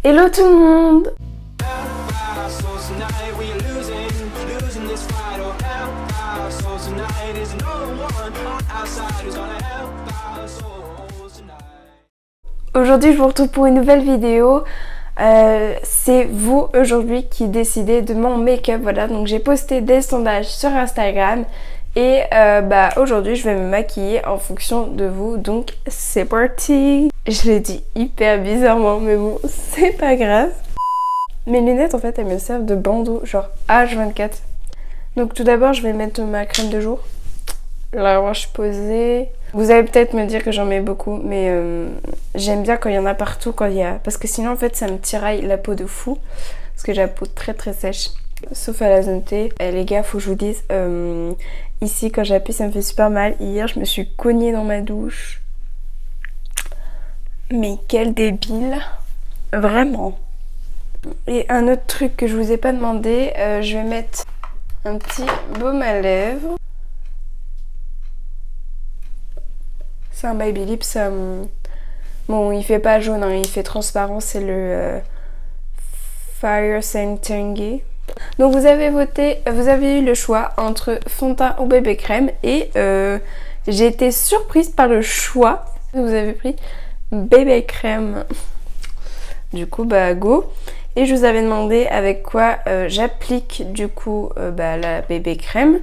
Hello tout le monde! Aujourd'hui je vous retrouve pour une nouvelle vidéo. C'est vous aujourd'hui qui décidez de mon make-up, voilà, donc j'ai posté des sondages sur Instagram et aujourd'hui je vais me maquiller en fonction de vous, donc c'est parti. Je l'ai dit hyper bizarrement mais bon c'est pas grave. Mes lunettes en fait elles me servent de bandeau genre H24. Donc tout d'abord je vais mettre ma crème de jour, la roche posée. Vous allez peut-être me dire que j'en mets beaucoup, mais j'aime bien quand il y en a partout, parce que sinon en fait ça me tiraille la peau de fou, parce que j'ai la peau très très sèche, sauf à la zone T. Et les gars, faut que je vous dise, ici quand j'appuie ça me fait super mal. Hier je me suis cognée dans ma douche, mais quel débile, vraiment. Et un autre truc que je vous ai pas demandé, je vais mettre un petit baume à lèvres. C'est un Baby Lips, bon il fait pas jaune, hein, il fait transparent, c'est le Fire Tangy. Donc vous avez voté, vous avez eu le choix entre fond de teint ou bébé crème et j'ai été surprise par le choix. Vous avez pris bébé crème, du coup bah go. Et je vous avais demandé avec quoi j'applique du coup la bébé crème.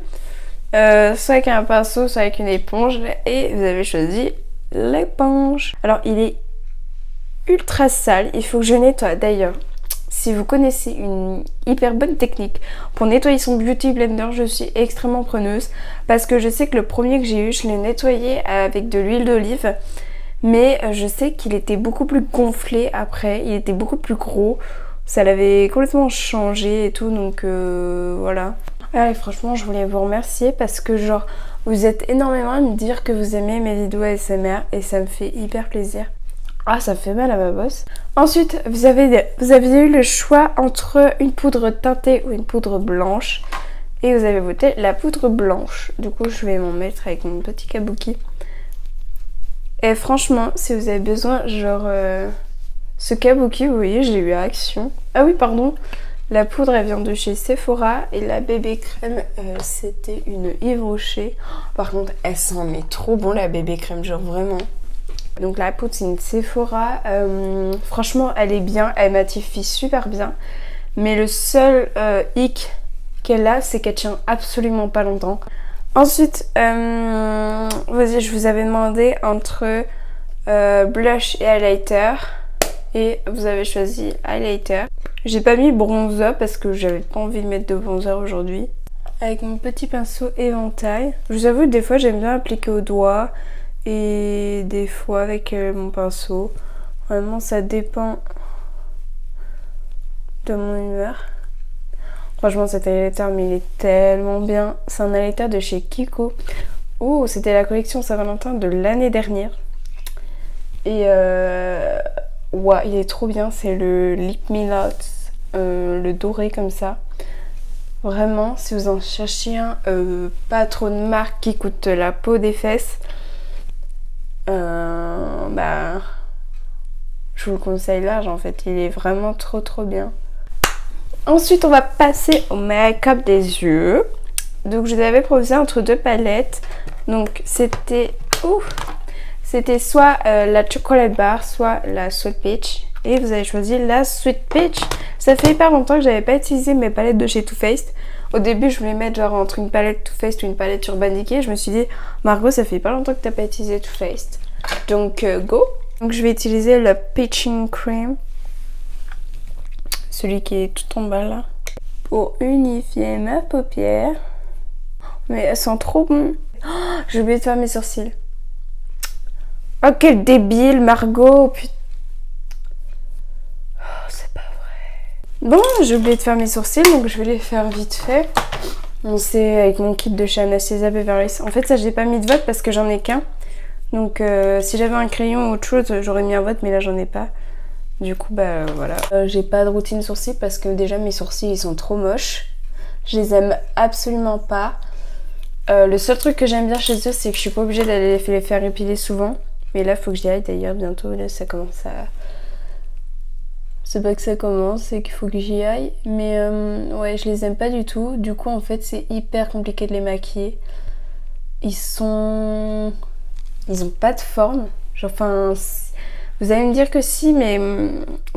Soit avec un pinceau, soit avec une éponge, et vous avez choisi l'éponge. Alors il est ultra sale, il faut que je nettoie. D'ailleurs, si vous connaissez une hyper bonne technique pour nettoyer son beauty blender, je suis extrêmement preneuse, parce que je sais que le premier que j'ai eu, je l'ai nettoyé avec de l'huile d'olive, mais je sais qu'il était beaucoup plus gonflé après, il était beaucoup plus gros, ça l'avait complètement changé et tout, donc voilà. Et franchement je voulais vous remercier parce que genre vous êtes énormément à me dire que vous aimez mes vidéos ASMR et ça me fait hyper plaisir. Ah, ça me fait mal à ma bosse. Ensuite vous avez eu le choix entre une poudre teintée ou une poudre blanche et vous avez voté la poudre blanche. Du coup je vais m'en mettre avec mon petit kabuki. Et franchement si vous avez besoin genre ce kabuki, vous voyez, je l'ai eu à Action. Ah oui pardon. La poudre elle vient de chez Sephora et la bébé crème c'était une Yves Rocher. Par contre elle sent mais trop bon la bébé crème, genre vraiment. Donc la poudre c'est une Sephora, franchement elle est bien, elle matifie super bien. Mais le seul hic qu'elle a c'est qu'elle tient absolument pas longtemps. Ensuite, vas-y, je vous avais demandé entre blush et highlighter. Et vous avez choisi highlighter. J'ai pas mis bronzer parce que j'avais pas envie de mettre de bronzer aujourd'hui. Avec mon petit pinceau éventail. Je vous avoue, des fois j'aime bien appliquer au doigt et des fois avec mon pinceau. Vraiment, ça dépend de mon humeur. Franchement, cet highlighter, mais il est tellement bien. C'est un highlighter de chez Kiko. Oh, c'était la collection Saint-Valentin de l'année dernière. Et ouais, il est trop bien, c'est le Lip Me Lots, le doré comme ça. Vraiment, si vous en cherchez un, pas trop de marque qui coûte la peau des fesses, je vous le conseille large en fait, il est vraiment trop bien. Ensuite, on va passer au make-up des yeux. Donc, je vous avais proposé entre deux palettes. Donc, c'était soit la Chocolate Bar, soit la Sweet Peach. Et vous avez choisi la Sweet Peach. Ça fait hyper longtemps que j'avais pas utilisé mes palettes de chez Too Faced. Au début, je voulais mettre genre entre une palette Too Faced ou une palette Urban Decay. Je me suis dit, Margot, ça fait hyper longtemps que t'as pas utilisé Too Faced. Donc, go. Donc, je vais utiliser le Peaching Cream. Celui qui est tout en bas là. Pour unifier ma paupière. Mais elles sont trop bonnes. Oh, j'ai oublié de faire mes sourcils. Oh quel débile Margot, putain. Oh, c'est pas vrai. Bon, j'ai oublié de faire mes sourcils, donc je vais les faire vite fait. On sait avec mon kit de chez Anastasia Beverly Hills. En fait ça j'ai pas mis de vote parce que j'en ai qu'un. Donc si j'avais un crayon ou autre chose j'aurais mis un vote, mais là j'en ai pas. Du coup bah voilà. J'ai pas de routine sourcils parce que déjà mes sourcils ils sont trop moches. Je les aime absolument pas. Le seul truc que j'aime bien chez eux c'est que je suis pas obligée d'aller les faire épiler souvent. Mais là faut que j'y aille d'ailleurs bientôt, là ça commence C'est pas que ça commence, c'est qu'il faut que j'y aille. Mais ouais, je les aime pas du tout. Du coup, en fait, c'est hyper compliqué de les maquiller. Ils ont pas de forme. Genre, enfin, vous allez me dire que si, mais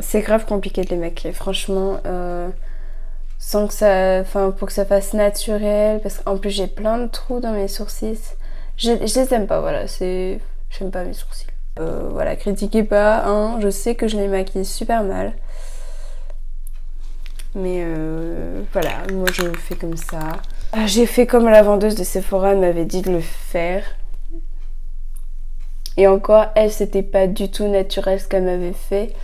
c'est grave compliqué de les maquiller. Franchement, sans que ça, enfin, pour que ça fasse naturel. Parce qu'en plus, j'ai plein de trous dans mes sourcils. Je les aime pas, voilà. J'aime pas mes sourcils. Voilà, critiquez pas, hein. Je sais que je les maquille super mal. Mais voilà, moi je fais comme ça. J'ai fait comme la vendeuse de Sephora m'avait dit de le faire. Et encore, elle, c'était pas du tout naturel ce qu'elle m'avait fait.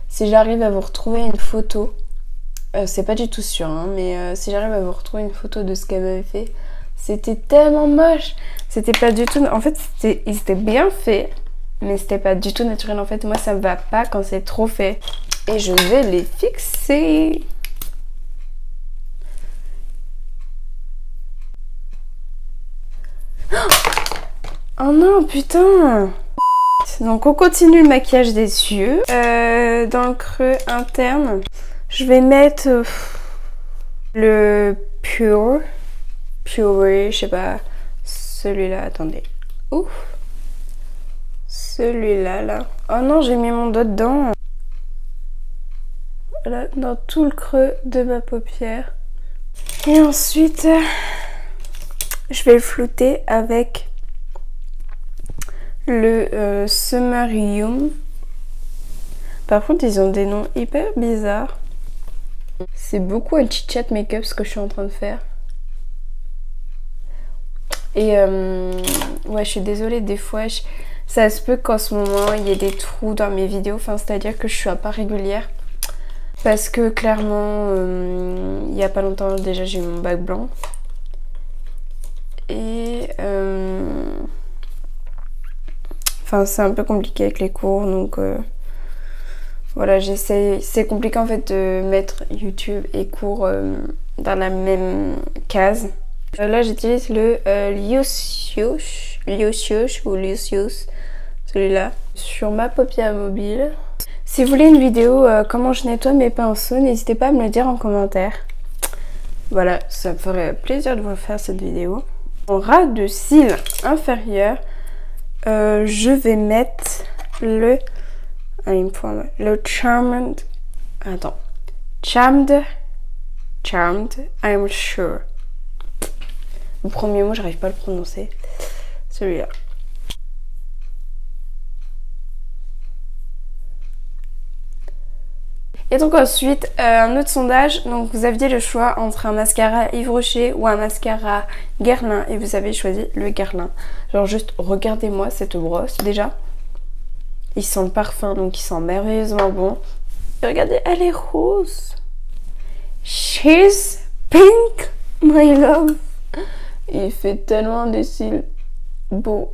Si j'arrive à vous retrouver une photo, c'est pas du tout sûr, hein, mais si j'arrive à vous retrouver une photo de ce qu'elle m'avait fait, c'était tellement moche. C'était pas du tout... En fait, ils étaient bien faits, mais c'était pas du tout naturel. En fait, moi, ça me va pas quand c'est trop fait. Et je vais les fixer. Oh non, putain! Donc on continue le maquillage des yeux. Dans le creux interne, je vais mettre le Pure, je sais pas, celui-là, attendez. Ouf! Celui-là, là. Oh non, j'ai mis mon doigt dedans. Voilà, dans tout le creux de ma paupière. Et ensuite, je vais le flouter avec le Summerium. Par contre, ils ont des noms hyper bizarres. C'est beaucoup un chit-chat make-up ce que je suis en train de faire. Et ouais, je suis désolée, des fois, ça se peut qu'en ce moment, il y ait des trous dans mes vidéos. Enfin, c'est-à-dire que je suis pas régulière. Parce que clairement, il y a pas longtemps, déjà, j'ai eu mon bac blanc. Et... enfin, c'est un peu compliqué avec les cours, donc... voilà, j'essaie... C'est compliqué, en fait, de mettre YouTube et cours dans la même case. Là, j'utilise le Lucius, celui-là, sur ma paupière mobile. Si vous voulez une vidéo comment je nettoie mes pinceaux, n'hésitez pas à me le dire en commentaire. Voilà, ça me ferait plaisir de vous faire cette vidéo. En ras de cils inférieur, je vais mettre le Charmed, attends, Charmed, I'm sure. Le premier mot, j'arrive pas à le prononcer. Celui-là. Et donc ensuite, un autre sondage. Donc vous aviez le choix entre un mascara Yves Rocher ou un mascara Guerlain. Et vous avez choisi le Guerlain. Genre juste, regardez-moi cette brosse déjà. Il sent le parfum, donc il sent merveilleusement bon. Et regardez, elle est rose. She's pink, my love. Il fait tellement des cils beaux.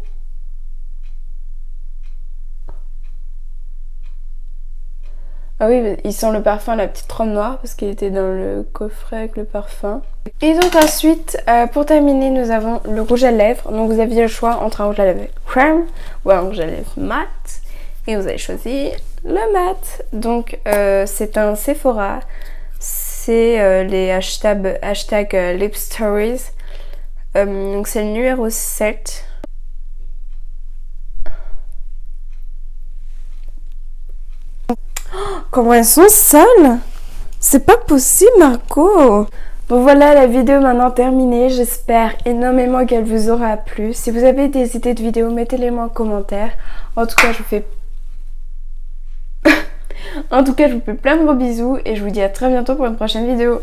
Ah oui, il sent le parfum, la petite robe noire, parce qu'il était dans le coffret avec le parfum. Et donc ensuite, pour terminer, nous avons le rouge à lèvres. Donc vous aviez le choix entre un rouge à lèvres crème ou un rouge à lèvres mat. Et vous avez choisi le mat. Donc c'est un Sephora. C'est les hashtag Lip Stories. Donc c'est le numéro 7. Oh, comment elles sont sales! C'est pas possible, Marco! Bon voilà, la vidéo maintenant terminée. J'espère énormément qu'elle vous aura plu. Si vous avez des idées de vidéos, mettez-les-moi en commentaire. En tout cas, je vous fais... en tout cas, je vous fais plein de gros bisous et je vous dis à très bientôt pour une prochaine vidéo.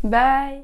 Bye!